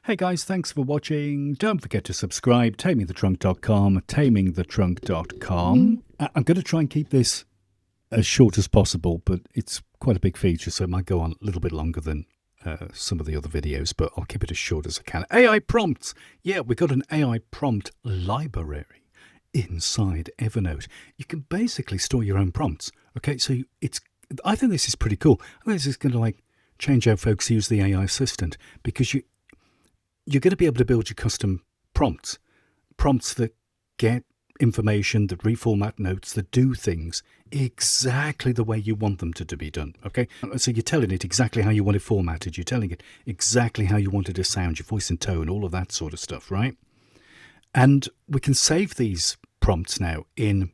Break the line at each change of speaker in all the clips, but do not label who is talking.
Hey guys, thanks for watching. Don't forget to subscribe, tamingthetrunk.com, tamingthetrunk.com. I'm going to try and keep this as short as possible, but it's quite a big feature, so it might go on a little bit longer than some of the other videos, but I'll keep it as short as I can. AI prompts. Yeah, we've got an AI prompt library inside Evernote. You can basically store your own prompts. Okay, so I think this is pretty cool. I think this is going to change how folks use the AI assistant, because you're going to be able to build your custom prompts that get information, that reformat notes, that do things exactly the way you want them to be done. Okay, so you're telling it exactly how you want it formatted, you're telling it exactly how you want it to sound, your voice and tone, all of that sort of stuff, right? And we can save these prompts now in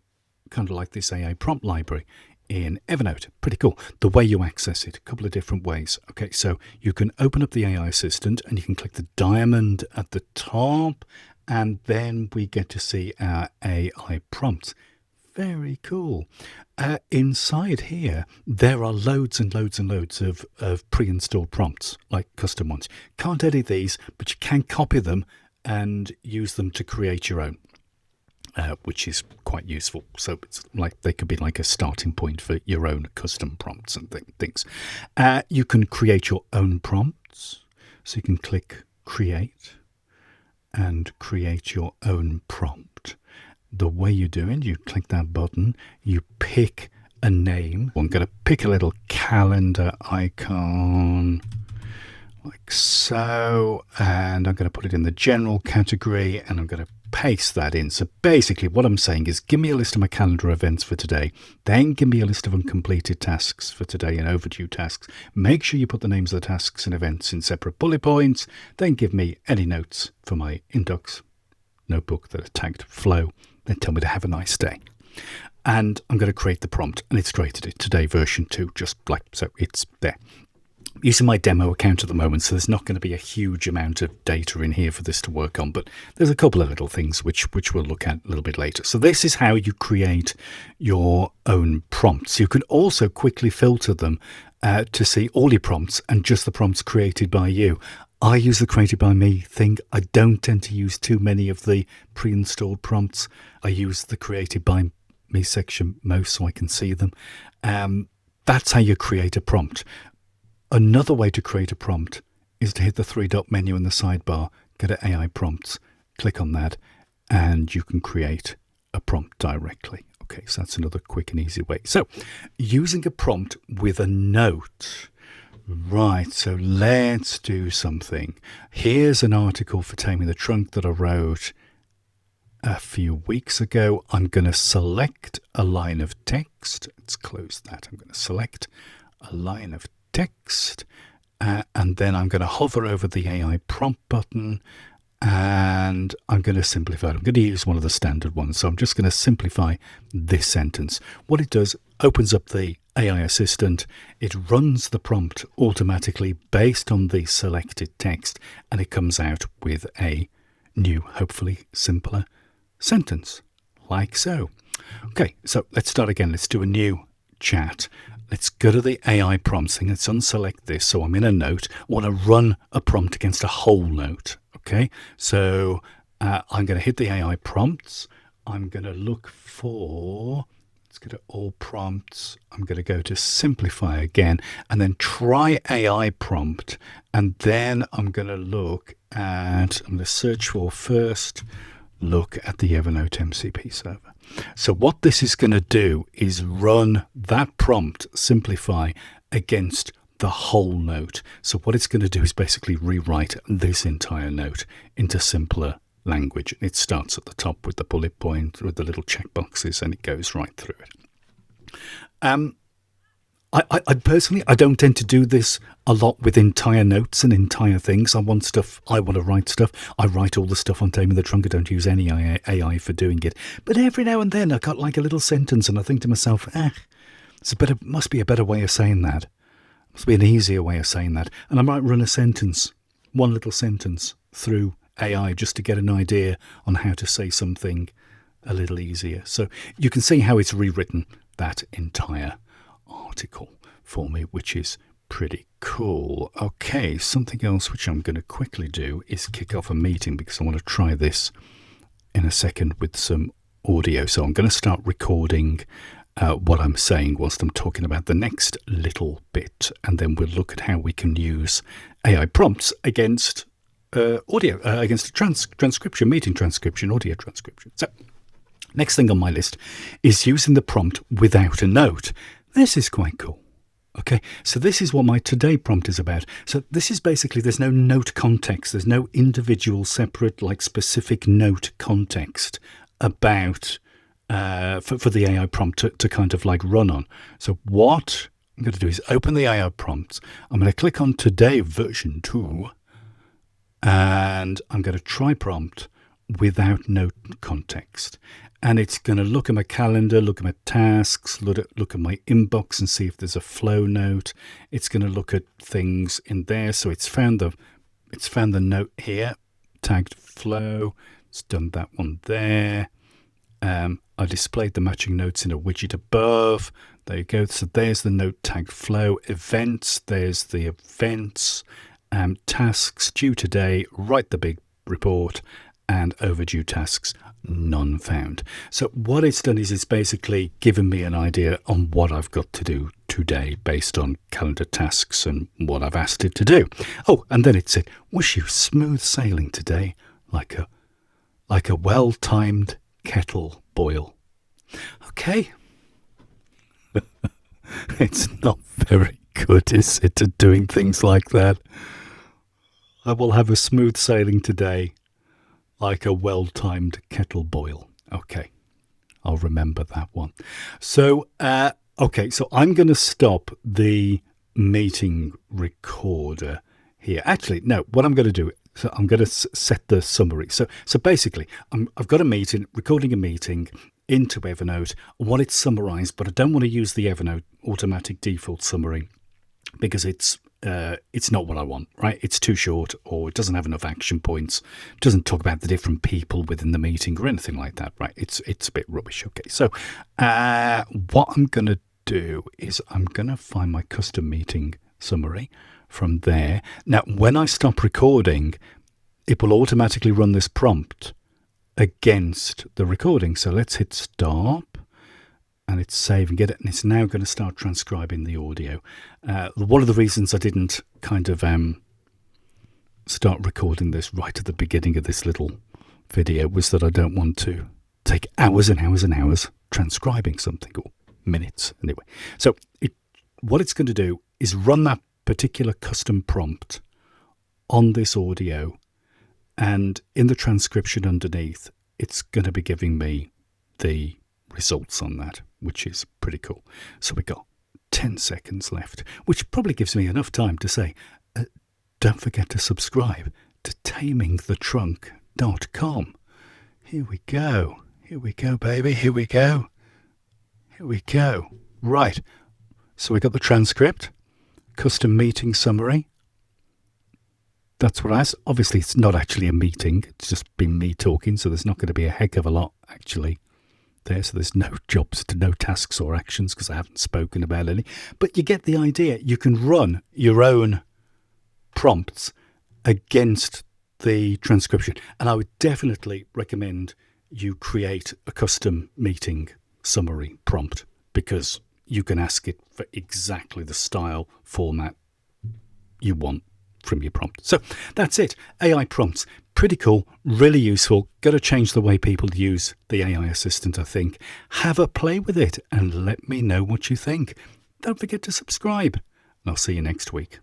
kind of like this AI prompt library in Evernote. Pretty cool. The way you access it, a couple of different ways. Okay, so you can open up the AI assistant and you can click the diamond at the top, and then we get to see our AI prompts. Very cool. Inside here, there are loads and loads and loads of pre-installed prompts, like custom ones. Can't edit these, but you can copy them and use them to create your own. Which is quite useful. So it's like they could be like a starting point for your own custom prompts and things. You can create your own prompts. So you can click create and create your own prompt. The way you do it, you click that button, you pick a name. I'm going to pick a little calendar icon like so, and I'm going to put it in the general category, and I'm going to paste that in. So basically what I'm saying is, give me a list of my calendar events for today, then give me a list of uncompleted tasks for today and overdue tasks. Make sure you put the names of the tasks and events in separate bullet points, then give me any notes for my Indocs notebook that are tagged flow, then tell me to have a nice day. And I'm going to create the prompt, and it's created it today, version 2, just like so. It's there. Using my demo account at the moment, so there's not going to be a huge amount of data in here for this to work on, but there's a couple of little things which we'll look at a little bit later. So this is how you create your own prompts. You can also quickly filter them to see all your prompts and just the prompts created by you. I use the created by me thing. I don't tend to use too many of the pre-installed prompts. I use the created by me section most so I can see them. That's how you create a prompt. Another way to create a prompt is to hit the 3-dot menu in the sidebar, go to AI prompts, click on that, and you can create a prompt directly. Okay, so that's another quick and easy way. So, using a prompt with a note. Right, so let's do something. Here's an article for Taming the Trunk that I wrote a few weeks ago. I'm going to select a line of text. Let's close that. I'm going to select a line of text, and then I'm going to hover over the AI prompt button, and I'm going to simplify it. I'm going to use one of the standard ones, so I'm just going to simplify this sentence. What it does, opens up the AI assistant, it runs the prompt automatically based on the selected text, and it comes out with a new, hopefully simpler sentence, like so. Okay, so let's start again. Let's do a new chat. Let's go to the AI prompts thing. Let's unselect this. So I'm in a note. I want to run a prompt against a whole note. Okay, so I'm going to hit the AI prompts. I'm going to look for, let's go to all prompts. I'm going to go to simplify again, and then try AI prompt. And then I'm going to look at, I'm going to search for first, look at the Evernote MCP server. So what this is going to do is run that prompt, simplify, against the whole note. So what it's going to do is basically rewrite this entire note into simpler language. It starts at the top with the bullet point, with the little checkboxes, and it goes right through it. I personally, I don't tend to do this a lot with entire notes and entire things. I want to write stuff. I write all the stuff on Taming the Trunk. I don't use any AI for doing it. But every now and then I got like a little sentence and I think to myself, must be a better way of saying that. Must be an easier way of saying that. And I might run a sentence, one little sentence through AI just to get an idea on how to say something a little easier. So you can see how it's rewritten that entire article for me, which is Pretty cool. Okay, something else which I'm going to quickly do is kick off a meeting because I want to try this in a second with some audio. So I'm going to start recording what I'm saying whilst I'm talking about the next little bit, and then we'll look at how we can use AI prompts against audio, against transcription, meeting transcription, audio transcription. So next thing on my list is using the prompt without a note. This is quite cool. Okay, so this is what my today prompt is about. So this is basically, there's no note context. There's no individual separate, like specific note context about for the AI prompt to kind of like run on. So what I'm going to do is open the AI prompts. I'm going to click on today version 2, and I'm going to try prompt without note context. And it's going to look at my calendar, look at my tasks, look at my inbox and see if there's a flow note. It's going to look at things in there. So it's found the note here, tagged flow. It's done that one there. I displayed the matching notes in a widget above. There you go. So there's the note tagged flow. Events, there's the events. Tasks due today, write the big report, and overdue tasks, none found. So what it's done is it's basically given me an idea on what I've got to do today based on calendar tasks and what I've asked it to do. Oh, and then it said, wish you smooth sailing today like a well-timed kettle boil. Okay. It's not very good, is it, at doing things like that? I will have a smooth sailing today like a well-timed kettle boil. Okay, I'll remember that one. So, okay, so I'm going to stop the meeting recorder here. Actually, no, what I'm going to do, so I'm going to set the summary. So basically, I've got a meeting, recording a meeting into Evernote. I want it summarized, but I don't want to use the Evernote automatic default summary because it's not what I want, right? It's too short, or it doesn't have enough action points. It doesn't talk about the different people within the meeting or anything like that, right? It's a bit rubbish. Okay, so what I'm going to do is I'm going to find my custom meeting summary from there. Now, when I stop recording, it will automatically run this prompt against the recording. So let's hit stop. And it's saving it, and it's now going to start transcribing the audio. One of the reasons I didn't kind of start recording this right at the beginning of this little video was that I don't want to take hours and hours and hours transcribing something, or minutes anyway. So what it's going to do is run that particular custom prompt on this audio, and in the transcription underneath, it's going to be giving me the results on that, which is pretty cool. So we got 10 seconds left, which probably gives me enough time to say, don't forget to subscribe to tamingthetrunk.com. Here we go, baby, here we go. Right, so we got the transcript, custom meeting summary. That's what I asked. Obviously, it's not actually a meeting, it's just been me talking, so there's not going to be a heck of a lot actually there. So there's no jobs, no tasks or actions because I haven't spoken about any. But you get the idea. You can run your own prompts against the transcription. And I would definitely recommend you create a custom meeting summary prompt, because you can ask it for exactly the style, format you want from your prompt. So that's it. AI prompts. Pretty cool, really useful. Got to change the way people use the AI assistant, I think. Have a play with it and let me know what you think. Don't forget to subscribe, and I'll see you next week.